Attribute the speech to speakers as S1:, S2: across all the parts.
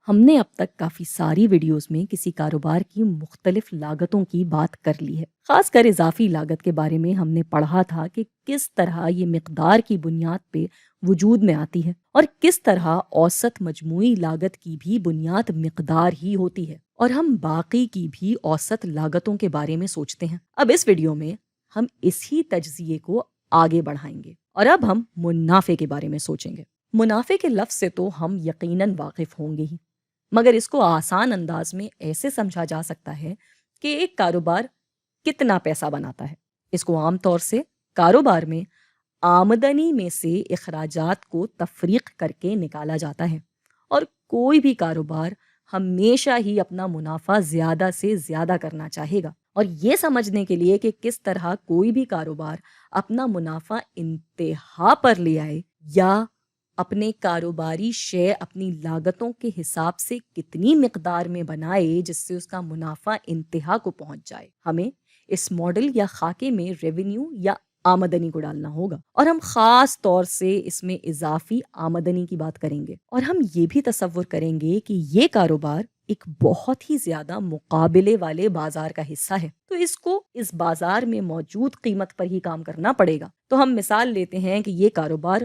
S1: ہم نے اب تک کافی ساری ویڈیوز میں کسی کاروبار کی مختلف لاگتوں کی بات کر لی ہے۔ خاص کر اضافی لاگت کے بارے میں ہم نے پڑھا تھا کہ کس طرح یہ مقدار کی بنیاد پہ وجود میں آتی ہے اور کس طرح اوسط مجموعی لاگت کی بھی بنیاد مقدار ہی ہوتی ہے، اور ہم باقی کی بھی اوسط لاگتوں کے بارے میں سوچتے ہیں۔ اب اس ویڈیو میں ہم اسی تجزیے کو آگے بڑھائیں گے اور اب ہم منافع کے بارے میں سوچیں گے۔ منافع کے لفظ سے تو ہم یقیناً واقف ہوں گے ہی، مگر اس کو آسان انداز میں ایسے سمجھا جا سکتا ہے کہ ایک کاروبار کتنا پیسہ بناتا ہے۔ اس کو عام طور سے کاروبار میں آمدنی میں سے اخراجات کو تفریق کر کے نکالا جاتا ہے، اور کوئی بھی کاروبار ہمیشہ ہی اپنا منافع زیادہ سے زیادہ کرنا چاہے گا۔ اور یہ سمجھنے کے لیے کہ کس طرح کوئی بھی کاروبار اپنا منافع انتہا پر لے آئے یا اپنے کاروباری شے اپنی لاگتوں کے حساب سے کتنی مقدار میں بنائے جس سے اس کا منافع انتہا کو پہنچ جائے، ہمیں اس ماڈل یا خاکے میں ریونیو یا آمدنی کو ڈالنا ہوگا، اور ہم خاص طور سے اس میں اضافی آمدنی کی بات کریں گے، اور ہم یہ بھی تصور کریں گے کہ یہ کاروبار ایک بہت ہی زیادہ مقابلے والے بازار کا حصہ ہے، تو اس کو اس بازار میں موجود قیمت پر ہی کام کرنا پڑے گا۔ تو ہم مثال لیتے ہیں کہ یہ کاروبار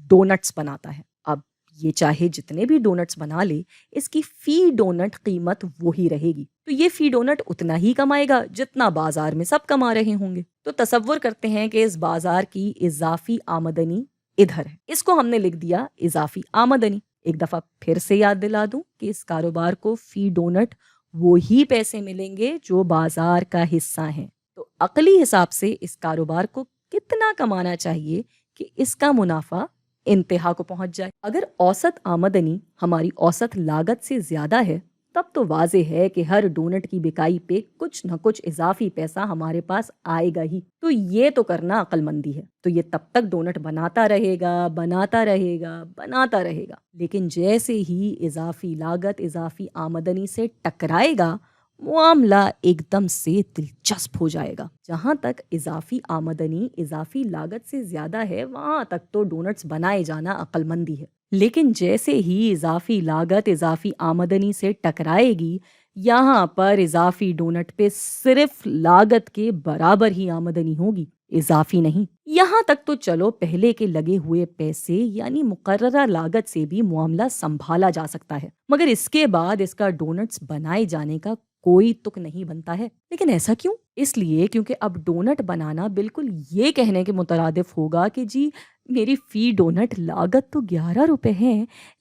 S1: ڈونٹس بناتا ہے۔ اب یہ چاہے جتنے بھی ڈونٹس بنا لے، اس کی فی ڈونٹ قیمت وہی رہے گی، تو یہ فی ڈونٹ اتنا ہی کمائے گا جتنا بازار میں سب کما رہے ہوں گے۔ تو تصور کرتے ہیں کہ اس بازار کی اضافی آمدنی ادھر ہے، اس کو ہم نے لکھ دیا اضافی آمدنی۔ ایک دفعہ پھر سے یاد دلا دوں کہ اس کاروبار کو فی ڈونٹ وہی پیسے ملیں گے جو بازار کا حصہ ہیں، تو عقلی حساب سے اس کاروبار کو کتنا کمانا چاہیے کہ اس کا منافع انتہا کو پہنچ جائے۔ اگر اوسط آمدنی ہماری اوسط لاگت سے زیادہ ہے، تب تو واضح ہے کہ ہر ڈونٹ کی بکائی پہ کچھ نہ کچھ اضافی پیسہ ہمارے پاس آئے گا ہی، تو یہ تو کرنا عقل مندی ہے۔ تو یہ تب تک ڈونٹ بناتا رہے گا، بناتا رہے گا، بناتا رہے گا، لیکن جیسے ہی اضافی لاگت اضافی آمدنی سے ٹکرائے گا، معاملہ ایک دم سے دلچسپ ہو جائے گا۔ جہاں تک اضافی آمدنی اضافی لاگت سے زیادہ ہے، وہاں تک تو ڈونٹس بنائے جانا عقل مندی ہے، لیکن جیسے ہی اضافی لاگت اضافی آمدنی سے ٹکرائے گی، یہاں پر اضافی ڈونٹ پہ صرف لاگت کے برابر ہی آمدنی ہوگی، اضافی نہیں۔ یہاں تک تو چلو پہلے کے لگے ہوئے پیسے یعنی مقررہ لاگت سے بھی معاملہ سنبھالا جا سکتا ہے، مگر اس کے بعد اس کا ڈونٹس بنائے جانے کا کوئی تک نہیں بنتا ہے۔ لیکن ایسا کیوں؟ اس لیے کیونکہ اب ڈونٹ بنانا بالکل یہ کہنے کے مترادف ہوگا کہ جی میری فی ڈونٹ لاگت تو 11 روپے ہے،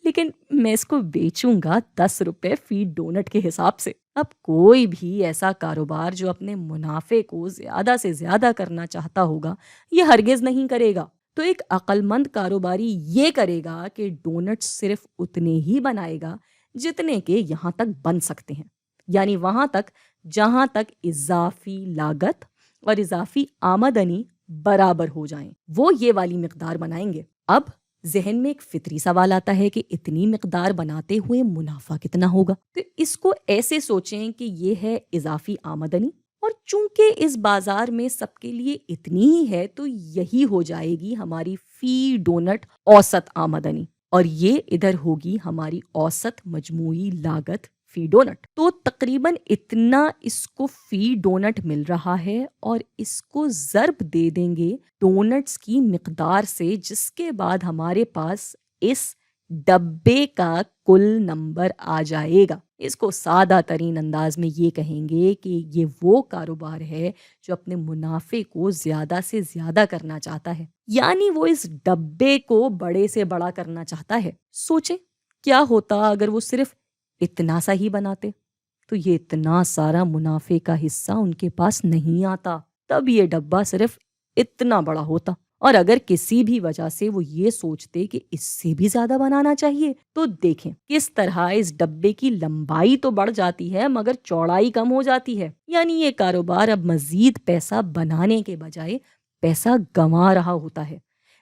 S1: لیکن میں اس کو بیچوں گا 10 روپے فی ڈونٹ کے حساب سے۔ اب کوئی بھی ایسا کاروبار جو اپنے منافع کو زیادہ سے زیادہ کرنا چاہتا ہوگا، یہ ہرگز نہیں کرے گا۔ تو ایک عقل مند کاروباری یہ کرے گا کہ ڈونٹ صرف اتنے ہی بنائے گا جتنے کے یہاں تک بن سکتے ہیں، یعنی وہاں تک جہاں تک اضافی لاگت اور اضافی آمدنی برابر ہو جائیں، وہ یہ والی مقدار بنائیں گے۔ اب ذہن میں ایک فطری سوال آتا ہے کہ اتنی مقدار بناتے ہوئے منافع کتنا ہوگا؟ تو اس کو ایسے سوچیں کہ یہ ہے اضافی آمدنی، اور چونکہ اس بازار میں سب کے لیے اتنی ہی ہے، تو یہی ہو جائے گی ہماری فی ڈونٹ اوسط آمدنی، اور یہ ادھر ہوگی ہماری اوسط مجموعی لاگت فی ڈونٹ۔ تو تقریباً اتنا اس کو فی ڈونٹ مل رہا ہے، اور اس کو ضرب دے دیں گے ڈونٹس کی مقدار سے، جس کے بعد ہمارے پاس اس ڈبے کا کل نمبر آ جائے گا۔ اس کو سادہ ترین انداز میں یہ کہیں گے کہ یہ وہ کاروبار ہے جو اپنے منافع کو زیادہ سے زیادہ کرنا چاہتا ہے، یعنی وہ اس ڈبے کو بڑے سے بڑا کرنا چاہتا ہے۔ سوچیں کیا ہوتا اگر وہ صرف اتنا سا ہی بناتے، تو یہ اتنا سارا منافع کا حصہ ان کے پاس نہیں آتا، تب یہ ڈبہ صرف اتنا بڑا ہوتا۔ اور اگر کسی بھی وجہ سے وہ یہ سوچتے کہ اس سے بھی زیادہ بنانا چاہیے، تو دیکھیں کس طرح اس ڈبے کی لمبائی تو بڑھ جاتی ہے مگر چوڑائی کم ہو جاتی ہے، یعنی یہ کاروبار اب مزید پیسہ بنانے کے بجائے پیسہ گنوا رہا ہوتا ہے،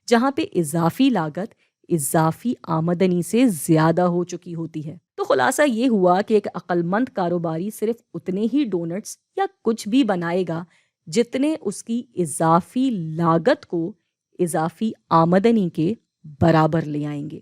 S1: جہاں پہ اضافی لاگت اضافی آمدنی سے زیادہ ہو چکی ہوتی ہے۔ تو خلاصہ یہ ہوا کہ ایک عقل مند کاروباری صرف اتنے ہی ڈونٹس یا کچھ بھی بنائے گا جتنے اس کی اضافی لاگت کو اضافی آمدنی کے برابر لے آئیں گے۔